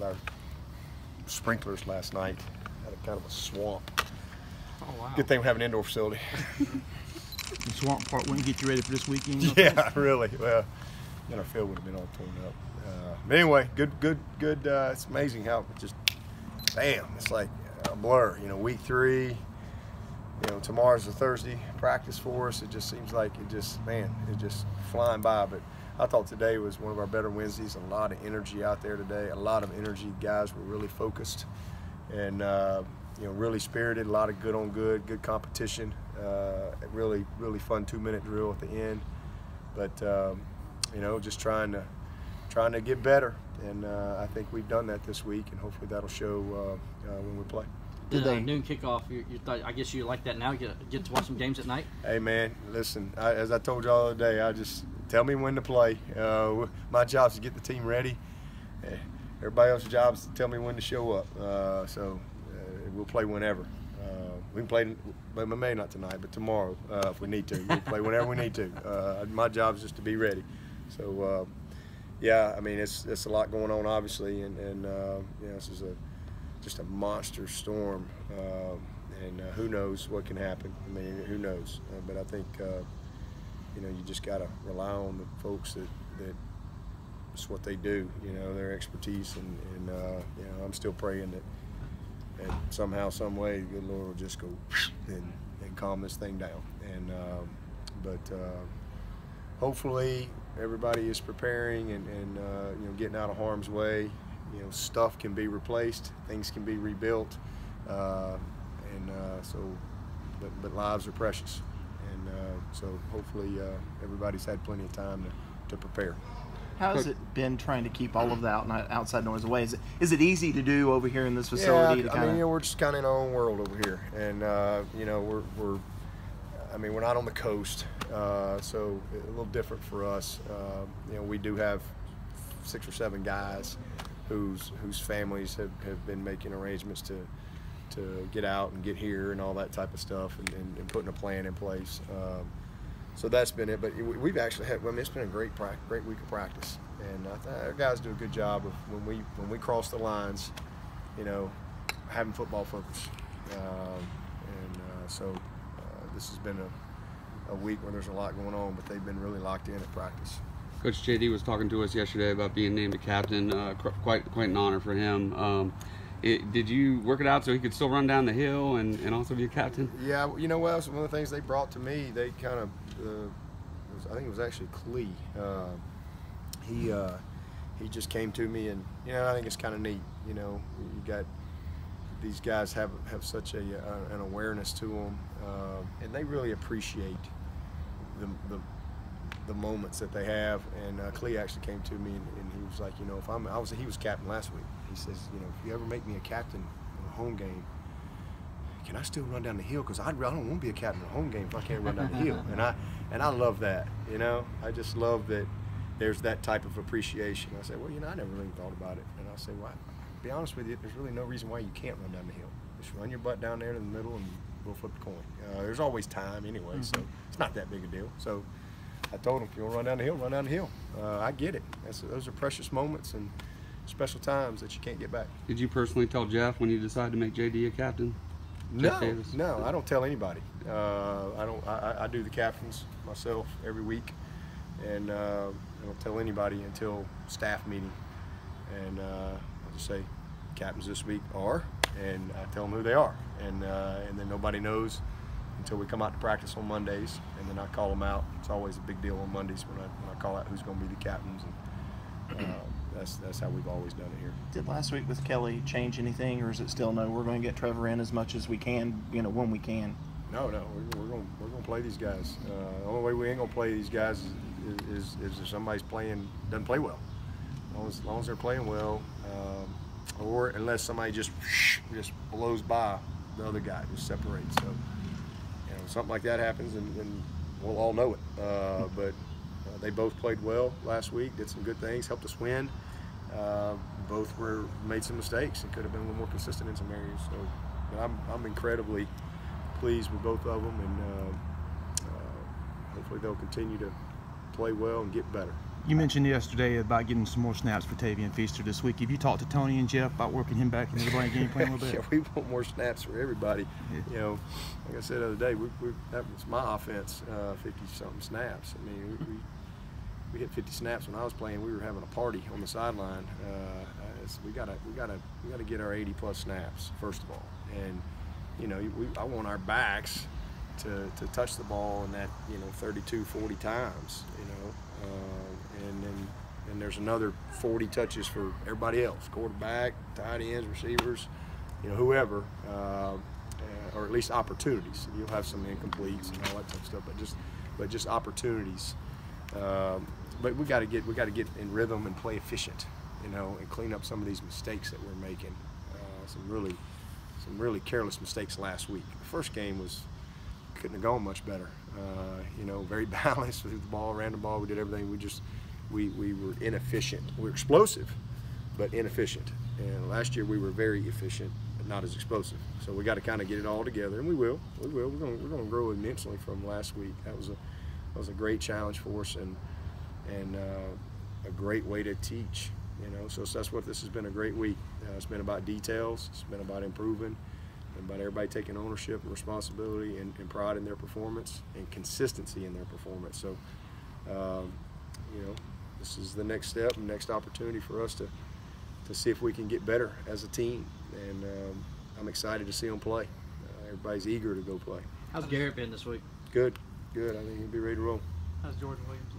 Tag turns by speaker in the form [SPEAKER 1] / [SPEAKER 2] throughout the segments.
[SPEAKER 1] with our sprinklers last night. Had a kind of a swamp.
[SPEAKER 2] Oh, wow.
[SPEAKER 1] Good thing we have an indoor facility.
[SPEAKER 3] The swamp part wouldn't get you ready for this weekend?
[SPEAKER 1] Yeah, really. Well, then our field would have been all torn up. But anyway, good. It's amazing how it just, bam, it's like a blur. You know, week 3. You know, tomorrow's a Thursday practice for us. It just seems like it's just flying by. But I thought today was one of our better Wednesdays. A lot of energy out there today. A lot of energy. Guys were really focused and you know, really spirited. A lot of good on good competition. Really fun 2-minute drill at the end. But you know, just trying to get better. And I think we've done that this week, and hopefully that'll show when we play.
[SPEAKER 2] Noon kickoff, you thought, I guess you like that now, get to watch some games at night?
[SPEAKER 1] Hey man, listen, as I told y'all the other day, I just tell me when to play. My job is to get the team ready. Everybody else's job is to tell me when to show up. So we'll play whenever. We can play, but maybe not tonight, but tomorrow if we need to. We'll play whenever we need to. My job is just to be ready. So yeah, I mean, it's a lot going on, obviously, and you know, this is just a monster storm, and who knows what can happen. I mean, who knows? But I think you know, you just got to rely on the folks that it's what they do. You know, their expertise, and you know, I'm still praying that somehow, some way, the good Lord will just go and calm this thing down. And but hopefully everybody is preparing and you know, getting out of harm's way. You know, stuff can be replaced, things can be rebuilt, but lives are precious, and so hopefully everybody's had plenty of time to prepare.
[SPEAKER 3] How has it been trying to keep all of that outside noise away? Is it easy to do over here in this facility?
[SPEAKER 1] Yeah, I mean, you know, we're just kind of in our own world over here, and you know, I mean, we're not on the coast, so a little different for us. You know, we do have 6 or 7 guys whose families have been making arrangements to get out and get here and all that type of stuff, and putting a plan in place. So that's been it. But we've actually had, I mean, it's been a great week of practice, and I think our guys do a good job of when we cross the lines, you know, having football focus. So this has been a week where there's a lot going on, but they've been really locked in at practice.
[SPEAKER 4] Coach JD was talking to us yesterday about being named a captain. Quite an honor for him. Did you work it out so he could still run down the hill and also be a captain?
[SPEAKER 1] Yeah, you know what else? One of the things they brought to me, they kind of, I think it was actually Clee. He just came to me, and you know, I think it's kind of neat. You know, you got these guys have such an awareness to them, and they really appreciate the moments that they have. And Clee actually came to me, and he was like, you know, if he was captain last week. He says, you know, if you ever make me a captain in a home game, can I still run down the hill? Because I don't want to be a captain in a home game if I can't run down the hill. And I love that. You know, I just love that there's that type of appreciation. I said, well, you know, I never really thought about it. And I said, well, to be honest with you, there's really no reason why you can't run down the hill. Just run your butt down there in the middle, and we'll flip the coin. There's always time anyway, so it's not that big a deal. So I told him, if you want to run down the hill, run down the hill. I get it. Those are precious moments and special times that you can't get back.
[SPEAKER 4] Did you personally tell Jeff when you decided to make JD a captain?
[SPEAKER 1] No, I don't tell anybody. I do the captains myself every week, and I don't tell anybody until staff meeting. And I'll just say, captains this week are, and I tell them who they are, and then nobody knows until we come out to practice on Mondays, and then I call them out. It's always a big deal on Mondays when I call out who's going to be the captains, and that's how we've always done it here.
[SPEAKER 3] Did last week with Kelly change anything, or is it still no? We're going to get Trevor in as much as we can, you know, when we can.
[SPEAKER 1] No, we're going to play these guys. The only way we ain't going to play these guys is if somebody's doesn't play well. As long as they're playing well, or unless somebody just blows by the other guy, just separates. So, you know, something like that happens, and we'll all know it. But they both played well last week, did some good things, helped us win. Both made some mistakes and could have been a little more consistent in some areas. So, but I'm incredibly pleased with both of them, and hopefully they'll continue to play well and get better.
[SPEAKER 5] You mentioned yesterday about getting some more snaps for Tavian Feaster this week. Have you talked to Tony and Jeff about working him back into the game plan a little bit?
[SPEAKER 1] Yeah, we want more snaps for everybody.
[SPEAKER 5] Yeah.
[SPEAKER 1] You know, like I said the other day, that was my offense, 50-something snaps. I mean, we hit 50 snaps when I was playing. We were having a party on the sideline. We gotta get our 80+ snaps first of all, and you know, I want our backs to touch the ball in that 32, 40 times. You know. And there's another 40 touches for everybody else, quarterback, tight ends, receivers, whoever, or at least opportunities. You'll have some incompletes and all that type of stuff, but just opportunities. But we got to get in rhythm and play efficient, and clean up some of these mistakes that we're making. Some really careless mistakes last week. The first game couldn't have gone much better. Very balanced with the ball, ran the ball, we did everything. We were inefficient. We were explosive, but inefficient. And last year we were very efficient, but not as explosive. So we got to kind of get it all together, and we will. We're going to grow immensely from last week. That was a great challenge for us, and a great way to teach. So that's what this has been, a great week. It's been about details. It's been about improving. About everybody taking ownership and responsibility and pride in their performance and consistency in their performance. So, this is the next step and next opportunity for us to see if we can get better as a team. And I'm excited to see them play. Everybody's eager to go play.
[SPEAKER 2] How's Garrett been this week?
[SPEAKER 1] Good. I think he'll be ready to roll.
[SPEAKER 2] How's Jordan Williams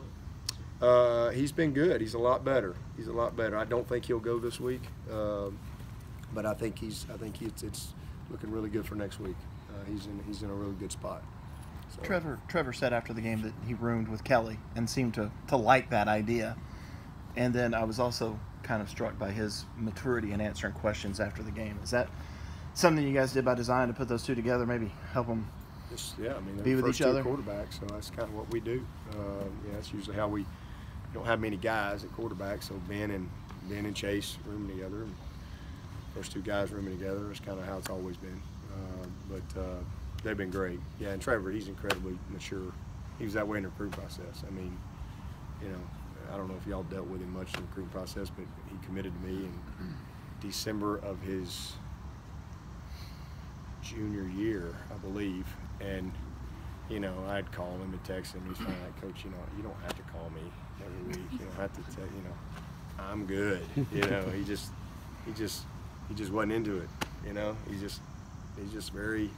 [SPEAKER 2] look?
[SPEAKER 1] He's been good. He's a lot better. I don't think he'll go this week, but I think it's looking really good for next week. He's in a really good spot. So.
[SPEAKER 3] Trevor said after the game that he roomed with Kelly and seemed to like that idea. And then I was also kind of struck by his maturity in answering questions after the game. Is that something you guys did by design to put those two together, maybe help them be with each other?
[SPEAKER 1] Quarterbacks, so that's kind of what we do. That's usually how we don't have many guys at quarterback, so Ben and Chase rooming together. And first two guys rooming together is kind of how it's always been. But they've been great. Yeah, and Trevor, he's incredibly mature. He was that way in the recruiting process. I mean, I don't know if y'all dealt with him much in the recruiting process, but he committed to me in December of his junior year, I believe. And, I'd call him and text him. He's fine, like, Coach, you don't have to call me every week. You don't have to tell, I'm good. He just wasn't into it. He's just very,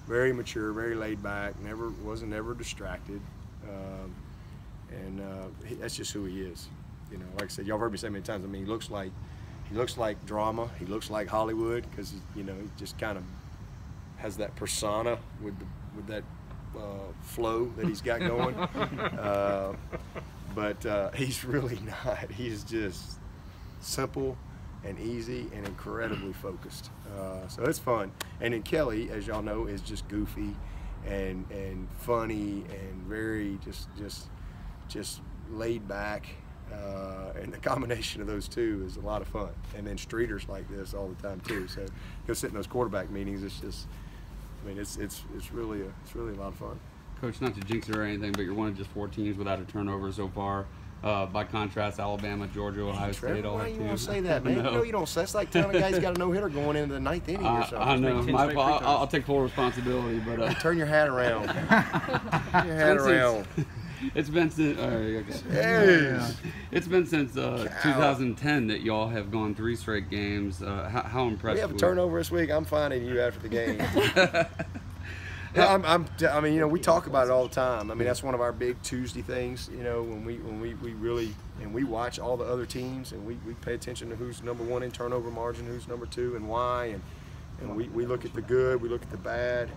[SPEAKER 1] very mature, very laid back. Wasn't ever distracted, and that's just who he is. Like I said, y'all have heard me say many times. I mean, he looks like drama. He looks like Hollywood because he just kind of has that persona with that flow that he's got going. But he's really not. He's just simple and easy and incredibly focused. So it's fun. And then Kelly, as y'all know, is just goofy and funny and very just laid back. And the combination of those two is a lot of fun. And then Streeter's like this all the time too. So he'll sit in those quarterback meetings. It's really a lot of fun.
[SPEAKER 4] Coach, not to jinx it or anything, but you're one of just 4 teams without a turnover so far. By contrast, Alabama, Georgia, Ohio State all have 2.
[SPEAKER 1] Why you want to say that, man?
[SPEAKER 4] No.
[SPEAKER 1] You don't say. That's like telling a guy he's got a no-hitter going into the 9th inning or something.
[SPEAKER 4] I know. My fault. I'll take full responsibility. But
[SPEAKER 1] turn your hat around. Turn your hat around.
[SPEAKER 4] It's been since it's been since 2010 that y'all have gone 3 straight games. How impressed?
[SPEAKER 1] We have a turnover this week. I'm finding you after the game. I mean, we talk about it all the time. I mean, that's one of our big Tuesday things. When we really we watch all the other teams and we pay attention to who's number 1 in turnover margin, who's number 2, and why, and we look at the good, we look at the bad.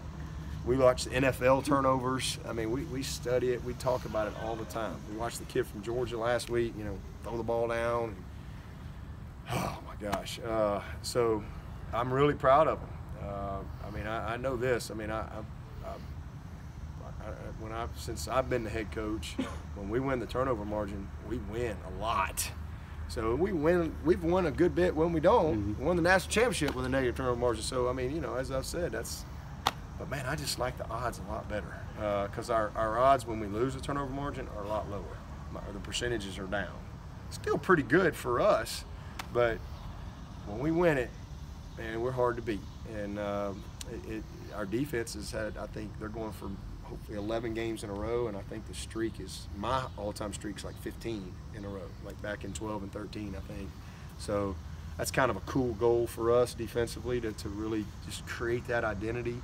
[SPEAKER 1] We watch the NFL turnovers. I mean, we study it. We talk about it all the time. We watched the kid from Georgia last week, throw the ball down. Oh, my gosh. So I'm really proud of him. I mean, I know this. I mean, since I've been the head coach, when we win the turnover margin, we win a lot. So we've won a good bit when we don't. Mm-hmm. We won the national championship with a negative turnover margin. So, I mean, as I've said, but man, I just like the odds a lot better because our odds when we lose the turnover margin are a lot lower. the percentages are down. Still pretty good for us, but when we win it, man, we're hard to beat. And our defense has had, I think they're going for hopefully 11 games in a row, and I think the streak is, my all-time streak's like 15 in a row, like back in 12 and 13, I think. So that's kind of a cool goal for us defensively to really just create that identity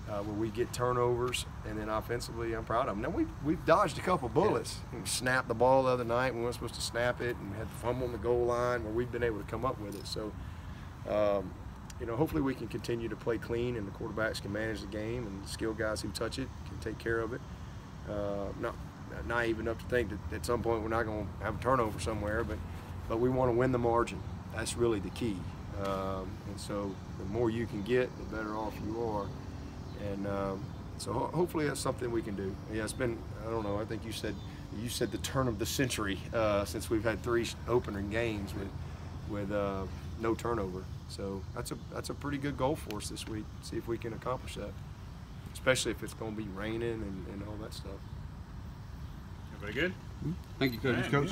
[SPEAKER 1] where we get turnovers, and then offensively, I'm proud of them. Now we've dodged a couple bullets. We snapped the ball the other night. We weren't supposed to snap it, and had to fumble on the goal line where we've been able to come up with it. So, you know, hopefully we can continue to play clean, and the quarterbacks can manage the game, and the skilled guys who touch it can take care of it. Not naive enough to think that at some point we're not going to have a turnover somewhere, but we want to win the margin. That's really the key. And so the more you can get, the better off you are. And so hopefully that's something we can do. Yeah, it's been, I don't know, I think you said the turn of the century since we've had 3 opening games with no turnover. So that's a pretty good goal for us this week. See if we can accomplish that, especially if it's going to be raining and all that stuff.
[SPEAKER 6] Everybody good?
[SPEAKER 4] Thank you, Coach.
[SPEAKER 6] Coach.